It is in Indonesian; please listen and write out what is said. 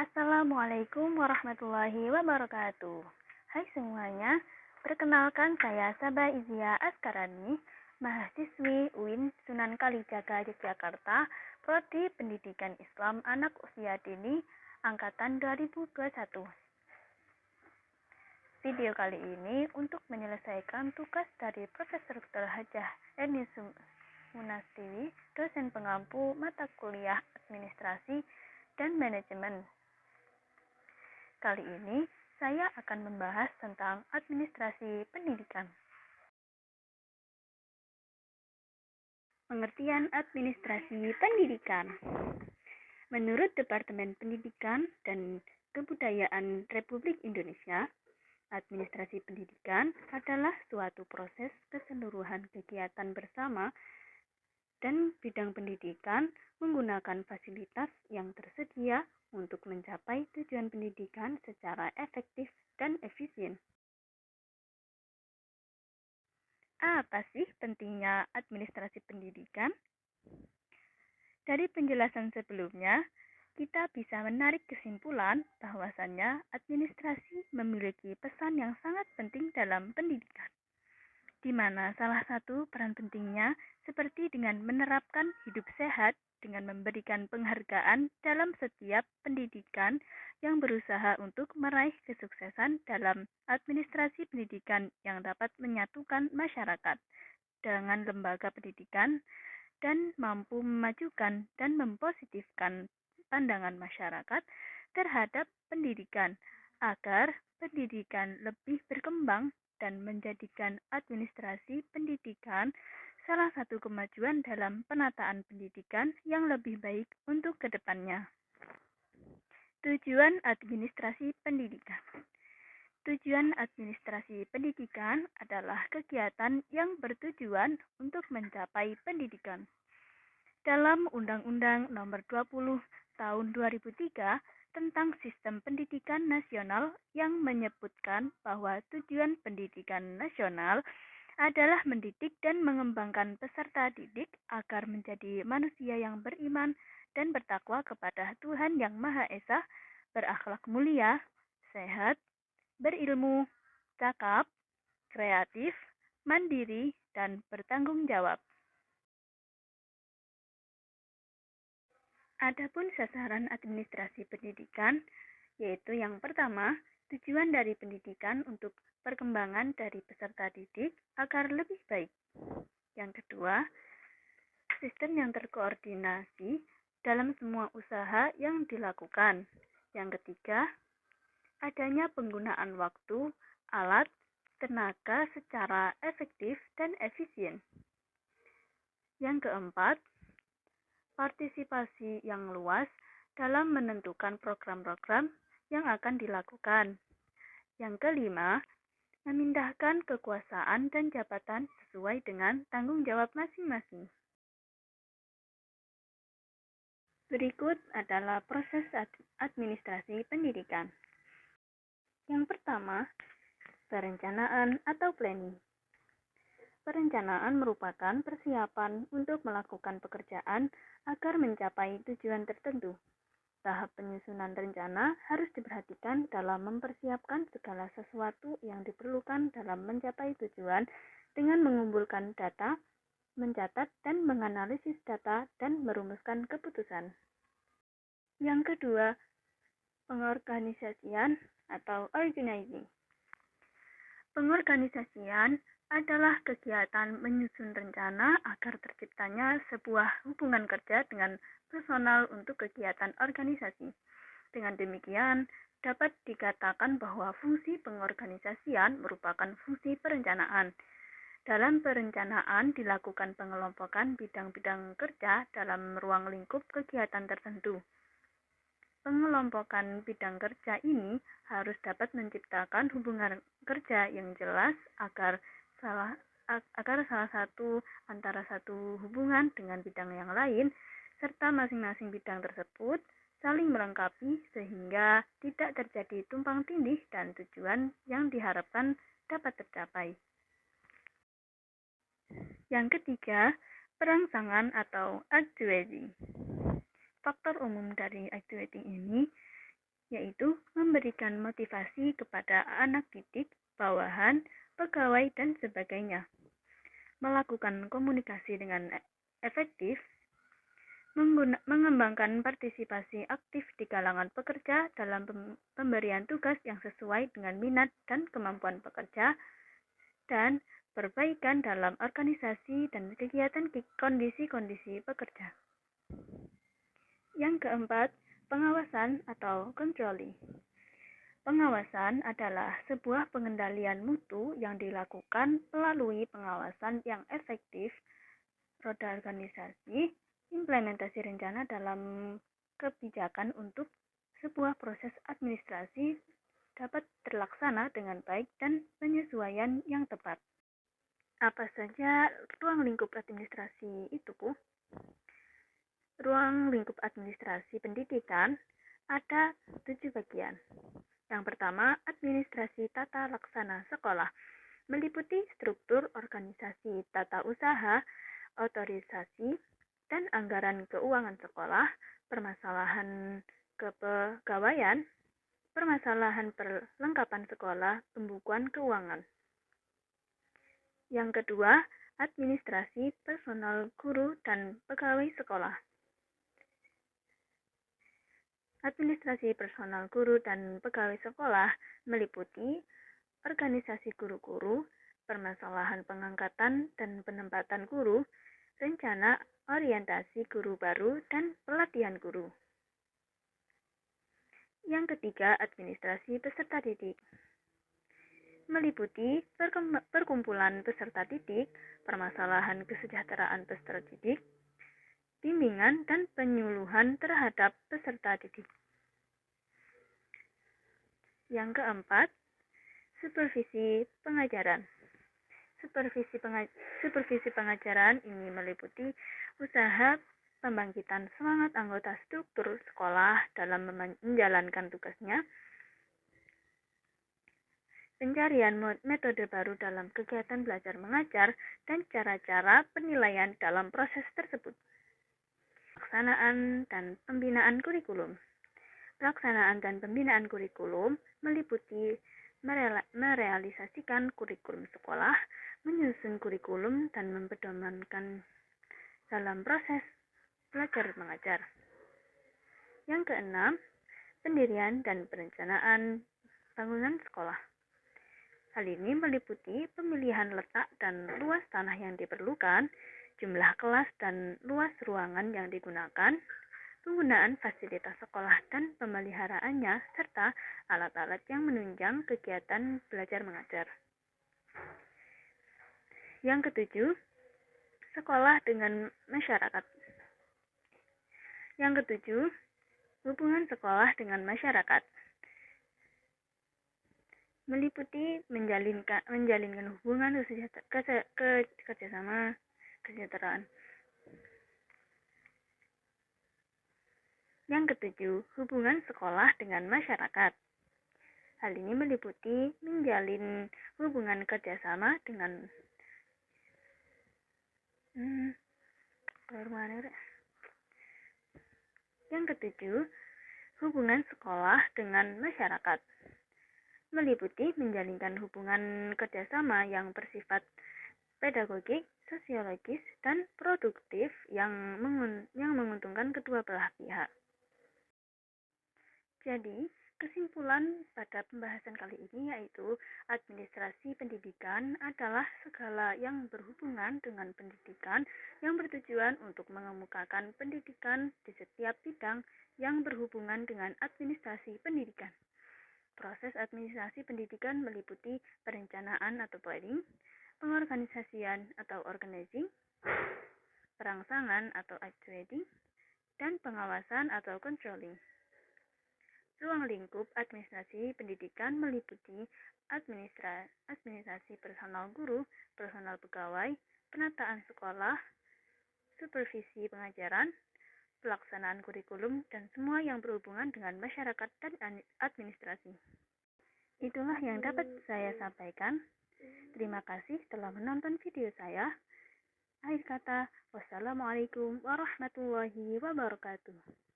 Assalamualaikum warahmatullahi wabarakatuh. Hai semuanya, perkenalkan saya Sabah Izia Askarani, mahasiswi UIN Sunan Kalijaga Yogyakarta, Prodi Pendidikan Islam Anak Usia Dini, Angkatan 2021. Video kali ini untuk menyelesaikan tugas dari Profesor Dr. Hajah Eni Munastiwi, dosen pengampu mata kuliah Administrasi dan Manajemen. Kali ini saya akan membahas tentang administrasi pendidikan. Pengertian administrasi pendidikan. Menurut Departemen Pendidikan dan Kebudayaan Republik Indonesia, administrasi pendidikan adalah suatu proses keseluruhan kegiatan bersama dan bidang pendidikan menggunakan fasilitas yang tersedia untuk mencapai tujuan pendidikan secara efektif dan efisien. Apa sih pentingnya administrasi pendidikan? Dari penjelasan sebelumnya, kita bisa menarik kesimpulan bahwasannya administrasi memiliki pesan yang sangat penting dalam pendidikan, di mana salah satu peran pentingnya seperti dengan menerapkan hidup sehat dengan memberikan penghargaan dalam setiap pendidikan yang berusaha untuk meraih kesuksesan dalam administrasi pendidikan yang dapat menyatukan masyarakat dengan lembaga pendidikan dan mampu memajukan dan mempositifkan pandangan masyarakat terhadap pendidikan agar pendidikan lebih berkembang dan menjadikan administrasi pendidikan salah satu kemajuan dalam penataan pendidikan yang lebih baik untuk kedepannya. Tujuan administrasi pendidikan. Tujuan administrasi pendidikan adalah kegiatan yang bertujuan untuk mencapai pendidikan. Dalam Undang-Undang Nomor 20 Tahun 2003 tentang Sistem Pendidikan Nasional yang menyebutkan bahwa tujuan pendidikan nasional adalah mendidik dan mengembangkan peserta didik agar menjadi manusia yang beriman dan bertakwa kepada Tuhan Yang Maha Esa, berakhlak mulia, sehat, berilmu, cakap, kreatif, mandiri, dan bertanggung jawab. Adapun sasaran administrasi pendidikan, yaitu yang pertama, tujuan dari pendidikan untuk perkembangan dari peserta didik agar lebih baik. Yang kedua, sistem yang terkoordinasi dalam semua usaha yang dilakukan. Yang ketiga, adanya penggunaan waktu, alat, tenaga secara efektif dan efisien. Yang keempat, partisipasi yang luas dalam menentukan program-program yang akan dilakukan. Yang kelima, memindahkan kekuasaan dan jabatan sesuai dengan tanggung jawab masing-masing. Berikut adalah proses administrasi pendidikan. Yang pertama, perencanaan atau planning. Perencanaan merupakan persiapan untuk melakukan pekerjaan agar mencapai tujuan tertentu. Tahap penyusunan rencana harus diperhatikan dalam mempersiapkan segala sesuatu yang diperlukan dalam mencapai tujuan dengan mengumpulkan data, mencatat dan menganalisis data, dan merumuskan keputusan. Yang kedua, pengorganisasian atau organizing. Pengorganisasian adalah kegiatan menyusun rencana agar terciptanya sebuah hubungan kerja dengan personal untuk kegiatan organisasi. Dengan demikian, dapat dikatakan bahwa fungsi pengorganisasian merupakan fungsi perencanaan. Dalam perencanaan dilakukan pengelompokan bidang-bidang kerja dalam ruang lingkup kegiatan tertentu. Pengelompokan bidang kerja ini harus dapat menciptakan hubungan kerja yang jelas agar salah satu antara satu hubungan dengan bidang yang lain, serta masing-masing bidang tersebut saling melengkapi sehingga tidak terjadi tumpang tindih dan tujuan yang diharapkan dapat tercapai. Yang ketiga, perangsangan atau actuating. Faktor umum dari actuating ini yaitu memberikan motivasi kepada anak didik, bawahan, pegawai, dan sebagainya. Melakukan komunikasi dengan efektif, mengembangkan partisipasi aktif di kalangan pekerja dalam pemberian tugas yang sesuai dengan minat dan kemampuan pekerja, dan perbaikan dalam organisasi dan kegiatan kondisi-kondisi pekerja. Yang keempat, pengawasan atau controlling. Pengawasan adalah sebuah pengendalian mutu yang dilakukan melalui pengawasan yang efektif, roda organisasi, implementasi rencana dalam kebijakan untuk sebuah proses administrasi dapat terlaksana dengan baik dan penyesuaian yang tepat. Apa saja ruang lingkup administrasi itu, Bu? Ruang lingkup administrasi pendidikan ada 7 bagian. Yang pertama, administrasi tata laksana sekolah, meliputi struktur organisasi tata usaha, otorisasi, dan anggaran keuangan sekolah, permasalahan kepegawaian, permasalahan perlengkapan sekolah, pembukuan keuangan. Yang kedua, administrasi personal guru dan pegawai sekolah. Administrasi personal guru dan pegawai sekolah meliputi organisasi guru-guru, permasalahan pengangkatan dan penempatan guru, rencana orientasi guru baru, dan pelatihan guru. Yang ketiga, administrasi peserta didik. Meliputi perkumpulan peserta didik, permasalahan kesejahteraan peserta didik, bimbingan dan penyuluhan terhadap peserta didik. Yang keempat, supervisi pengajaran. Supervisi pengajaran ini meliputi usaha pembangkitan semangat anggota struktur sekolah dalam menjalankan tugasnya, pencarian metode baru dalam kegiatan belajar mengajar, dan cara-cara penilaian dalam proses tersebut. Pelaksanaan dan pembinaan kurikulum. Pelaksanaan dan pembinaan kurikulum meliputi merealisasikan kurikulum sekolah, menyusun kurikulum, dan mempedomankan dalam proses belajar mengajar. Yang keenam, pendirian dan perencanaan bangunan sekolah. Hal ini meliputi pemilihan letak dan luas tanah yang diperlukan, jumlah kelas dan luas ruangan yang digunakan, penggunaan fasilitas sekolah dan pemeliharaannya, serta alat-alat yang menunjang kegiatan belajar mengajar. Yang ketujuh, sekolah dengan masyarakat. Yang ketujuh, hubungan sekolah dengan masyarakat. Meliputi menjalinkan hubungan kerjasama kesejahteraan. Yang ketujuh, hubungan sekolah dengan masyarakat. Hal ini meliputi menjalin hubungan kerjasama dengan Yang ketujuh, hubungan sekolah dengan masyarakat. Meliputi menjalinkan hubungan kerjasama yang bersifat pedagogik, sosiologis, dan produktif yang menguntungkan kedua belah pihak. Jadi, kesimpulan pada pembahasan kali ini yaitu administrasi pendidikan adalah segala yang berhubungan dengan pendidikan yang bertujuan untuk mengemukakan pendidikan di setiap bidang yang berhubungan dengan administrasi pendidikan. Proses administrasi pendidikan meliputi perencanaan atau planning, pengorganisasian atau organizing, perangsangan atau actuating, dan pengawasan atau controlling. Ruang lingkup administrasi pendidikan meliputi administrasi personal guru, personal pegawai, penataan sekolah, supervisi pengajaran, pelaksanaan kurikulum, dan semua yang berhubungan dengan masyarakat dan administrasi. Itulah yang dapat saya sampaikan. Terima kasih telah menonton video saya. Akhir kata, wassalamualaikum warahmatullahi wabarakatuh.